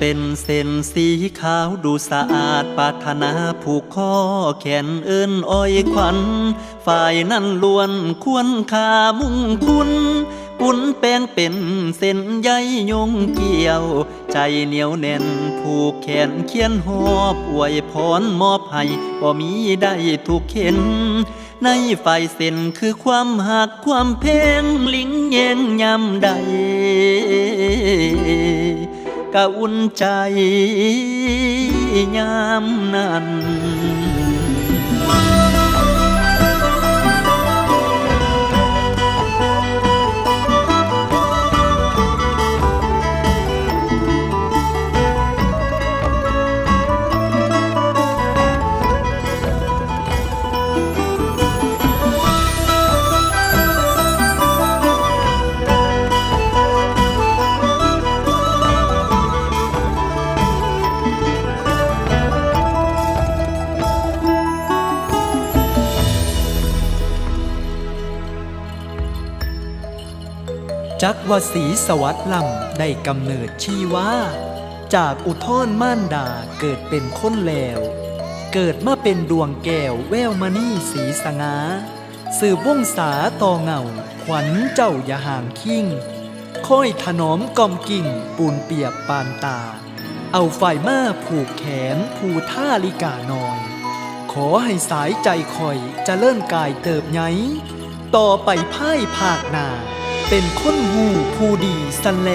เป็นเส้นสีขาวดูสะอาดปรารถนาผูกคอแขนเอิ้นอ้อยขวัญฝ่ายนั้นล้วนควรค่ามุ่งคุณปุนแป้งเป็นเส้นใยยงเกี่ยวใจเหนียวแน่นผูกแขนเขียนหอบอวยพรมอบให้บ่มีได้ถูกเข็นในฝ่ายเส้นคือความหักความเพลงลิงแยงยำใดกะอุ่นใจยามนั้นจักว่าศรีสวัสดิ์ลำได้กำเนิดชีวาจากอุทธรม่านดาเกิดเป็นคนแล้วเกิดมาเป็นดวงแก้วแววมณีสีสง่าสืบวงศาต่อเงาขวัญเจ้าอย่าห่างคิงค่อยถนอมกอมกิ่งปูนเปียกปานตาเอาฝ่ายมาผูกแขนผูท่าลิกานอยขอให้สายใจคอยจะเลื่อนกายเติบไงต่อไปพ่ายภาคหนาเป็นคนหูผู้ดีสันแล